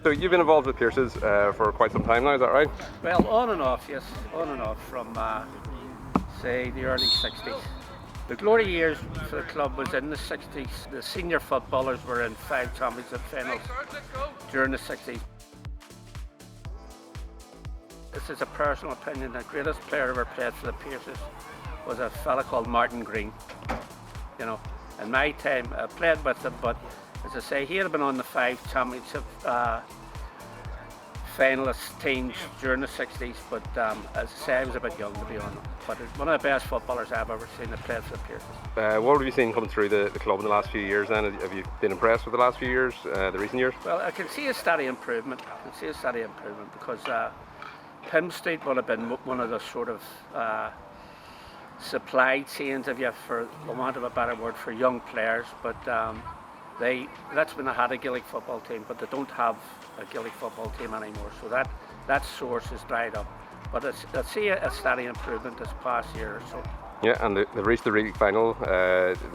So you've been involved with Pierce's for quite some time now, is that right? Well, on and off, yes, on and off from say the early 60s. The glory years for the club was in the 60s. The senior footballers were in 5 championship finals during the 60s. This is a personal opinion. The greatest player ever played for the Pierces was a fella called Martin Green. You know, in my time I played with him, but as I say, he had been on the 5 championship finalist teams during the 60s, but as I say, I was a bit young to be on it. But one of the best footballers I've ever seen that played for the Pierces. What have you seen coming through the club in the last few years then? Have you been impressed with the last few years, the recent years? Well, I can see a steady improvement. Because Pym Street would have been one of the sort of supply chains, if you, for the want of a better word, for young players. But that's when they had a Gaelic football team, but they don't have a Gaelic football team anymore. So that source is dried up. But I see a steady improvement this past year or so. Yeah, and they've reached the league final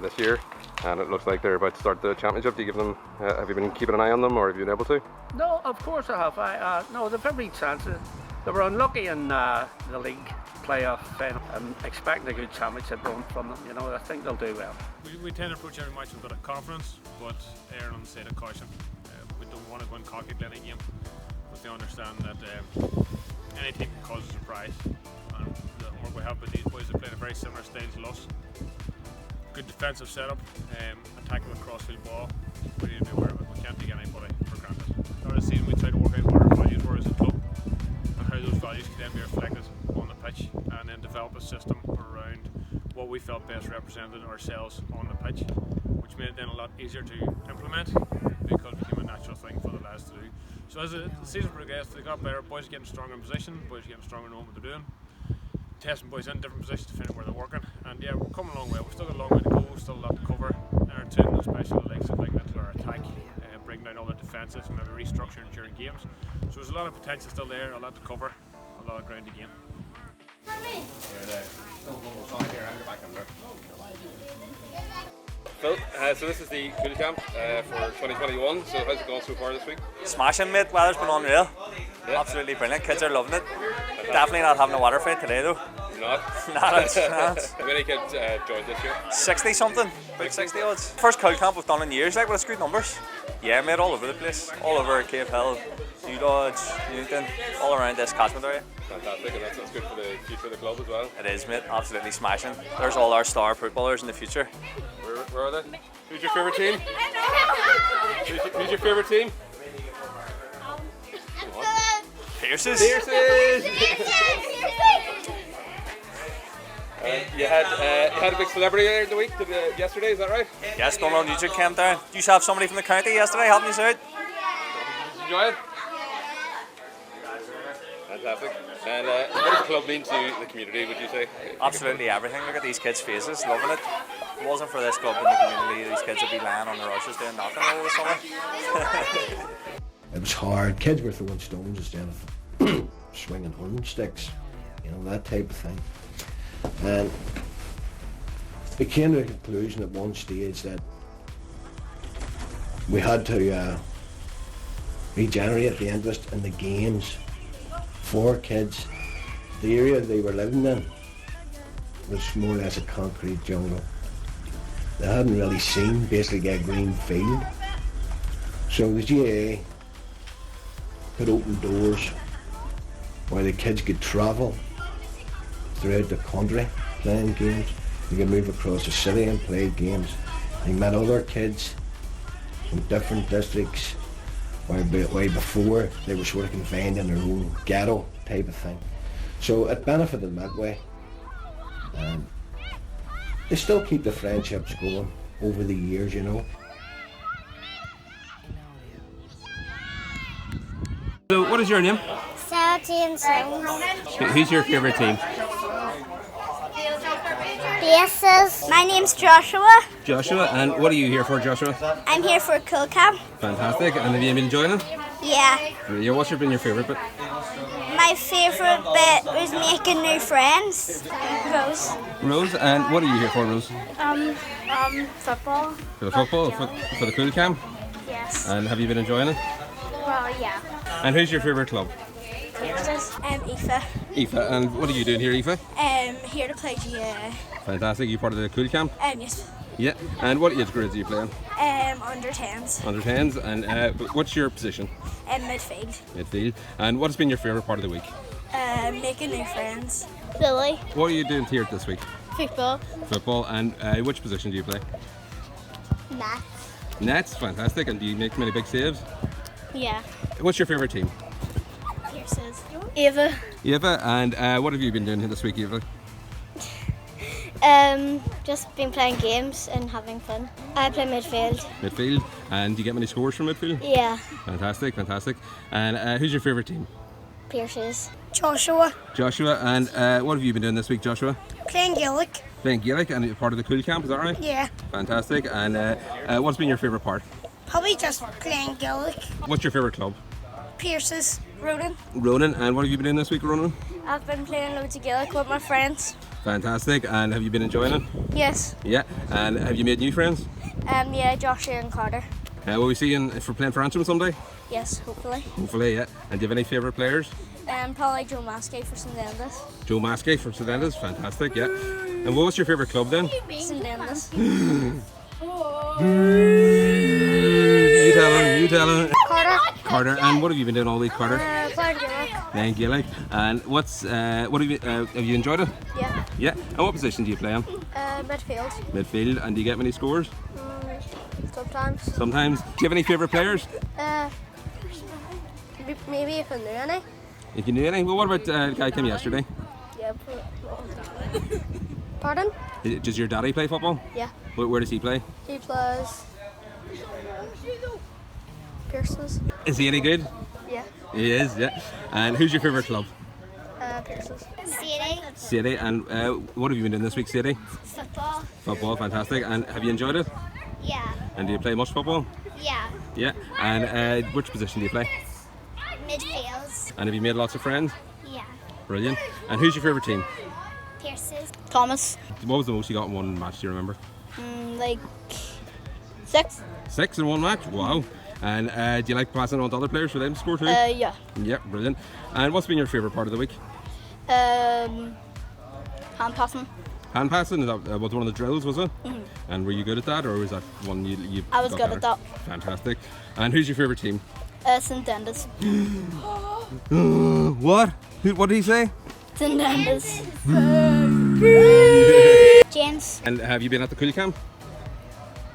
this year, and it looks like they're about to start the championship. Do you give them? Have you been keeping an eye on them, or have you been able to? No, of course I have. No, they've every chance. They were unlucky in the league playoff final. I'm expecting a good championship run from them. You know, I think they'll do well. We tend to approach every match with a bit of confidence, but err on the side of caution. We don't want to go and calculate any game, but they understand that any team can cause a surprise. And the homework we have with these boys, they play a very similar style to us. Good defensive setup, attacking with crossfield ball. We need to be aware of it. We can't take anybody for granted. Start of the season, we try to work out what our values were as a club, and how those values can then be reflected on the pitch, and then develop a system around what we felt best represented ourselves on the pitch, which made it then a lot easier to implement because it became a natural thing for the lads to do. So as the season progressed, they got better. Boys getting stronger in position, boys getting stronger knowing what they're doing, testing boys in different positions to find out where they're working, and yeah, we're coming a long way. We've still got a long way to go, still a lot to cover, and turning especially the legs of bringing into our attack, bringing down other defences and maybe restructuring during games. So there's a lot of potential still there, a lot to cover, a lot of ground to gain. Phil, so this is the Cooley Camp for 2021. So how's it gone so far this week? Smashing, mate. Weather's been unreal. Yeah. Absolutely brilliant. Kids are loving it. Definitely not having a water fight today though. Not? Not. How many kids joined this year? 60 something. About 60 odds. First Cool Camp we've done in years, like, with it's good numbers. Yeah, mate, all over the place. All over Cave Hill, New Dodge, Newton, all around this catchment area. Fantastic, and that's good for the future of the club as well. It is, mate. Absolutely smashing. There's all our star footballers in the future. Where are they? Who's your favourite team? Who's your favourite team? Pierce's. You had a big celebrity there in the week yesterday, is that right? Yes, done on YouTube came down. You used to have somebody from the county yesterday helping you out. Did you enjoy it? Fantastic. And what does the club mean to the community, would you say? Absolutely everything. Look at these kids' faces, loving it. If it wasn't for this club in the community, these kids would be lying on the rushes doing nothing all the summer. It was hard. Kids were throwing stones instead of swinging hunting sticks, you know, that type of thing. And we came to the conclusion at one stage that we had to regenerate the interest in the games for kids. The area they were living in was more or less a concrete jungle. They hadn't really seen basically a green field. So the GAA could open doors where the kids could travel throughout the country playing games. You could move across the city and play games. They met other kids from different districts where before they were sort of confined in their own ghetto type of thing. So it benefited them that way. They still keep the friendships going over the years, you know. So what is your name? Sarah Sims. Who's your favourite team? Bases. My name's Joshua. Joshua, and what are you here for, Joshua? I'm here for Cool Camp. Fantastic, and have you been enjoying it? Yeah. Yeah, what's been your favourite bit? My favourite bit was making new friends. Rose. Rose, and what are you here for, Rose? Football. For the football, for the cool camp? Yes. And have you been enjoying it? Well, yeah. And who's your favourite club? Aoife. Aoife, and what are you doing here, Aoife? Here to play GAA. Fantastic, you part of the cool camp? Yes. Yeah, and what age grades are you playing? Under 10s. Under 10s, and what's your position? Midfield. Midfield. And what has been your favourite part of the week? Making new friends. Billy. What are you doing here this week? Football. Football, and which position do you play? Math. Nets, fantastic, and do you make many big saves? Yeah. What's your favourite team? Pierce's. Eva. Eva, and what have you been doing here this week, Eva? Just been playing games and having fun. I play midfield. Midfield, and do you get many scores from midfield? Yeah. Fantastic, fantastic. And who's your favourite team? Pierce's. Joshua. Joshua, and what have you been doing this week, Joshua? Playing Gaelic. Playing Gaelic, and you're part of the cool camp, is that right? Yeah. Fantastic, and what's been your favourite part? Probably just playing Gaelic. What's your favourite club? Pierce's. Ronan. Ronan, and what have you been doing this week, Ronan? I've been playing loads of Gaelic with my friends. Fantastic, and have you been enjoying it? Yes. Yeah, and have you made new friends? Yeah, Joshua and Carter. Will we see you for playing for Antrim someday? Yes, hopefully. Hopefully, yeah. And do you have any favourite players? Probably Joe Maskey for St Enda's. Joe Maskey for St Enda's, fantastic, yeah. And what was your favourite club then? St Enda's. You tell him. Carter. Carter, and what have you been doing all week, Carter? Playing Gaelic. Playing Gaelic. And what have you enjoyed it? Yeah. Yeah. And what position do you play in? Midfield. Midfield. And do you get many scores? Sometimes. Sometimes. Do you have any favourite players? Maybe if I knew any. If you knew any. Well, what about the guy came yesterday? Yeah. Pardon? Does your daddy play football? Yeah. Where does he play? He plays Pierce's. Is he any good? Yeah. He is, yeah. And who's your favourite club? Pierce's. City. City. And what have you been doing this week, City? Football. Football, fantastic. And have you enjoyed it? Yeah. And do you play much football? Yeah. Yeah. And which position do you play? Midfield. And have you made lots of friends? Yeah. Brilliant. And who's your favourite team? Pierce's. Thomas. What was the most you got in one match, do you remember? Like 6. 6 in one match? Wow. And do you like passing on to other players for them to score too? Yeah. Yeah, brilliant. And what's been your favourite part of the week? Hand passing. Hand passing? That was one of the drills, was it? Mm-hmm. And were you good at that, or was that one you I was got good better? at that. Fantastic. And who's your favourite team? St Enda's. What? What did he say? St Enda's. James. And have you been at the cool camp?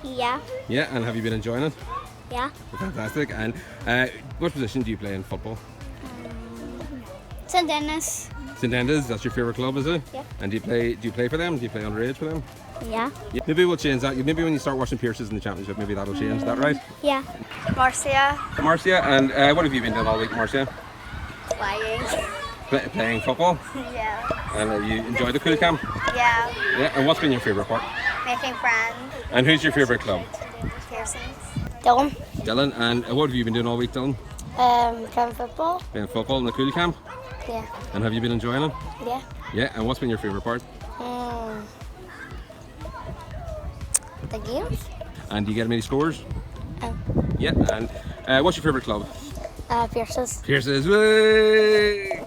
Yeah. Yeah, and have you been enjoying it? Yeah. Fantastic. And what position do you play in football? St Enda's. St Enda's, that's your favourite club, is it? Yeah. And do you play for them? Do you play underage for them? Yeah. Yeah. Maybe we'll change that. Maybe when you start watching Pierce's in the championship, maybe that'll change. Is that right? Yeah. Marcia. Marcia, and what have you been doing all week, Marcia? Playing. Playing football? Yeah. And have you enjoyed the cool camp? Yeah. Yeah. And what's been your favourite part? Making friends. And who's your favourite club? Pearson's. Dylan. Dylan. And what have you been doing all week, Dylan? Playing football. Playing football in the cool camp? Yeah. And have you been enjoying it? Yeah. Yeah. And what's been your favourite part? The games. And do you get many scores? Yeah. And what's your favourite club? Pierce's. Pierce's. Way!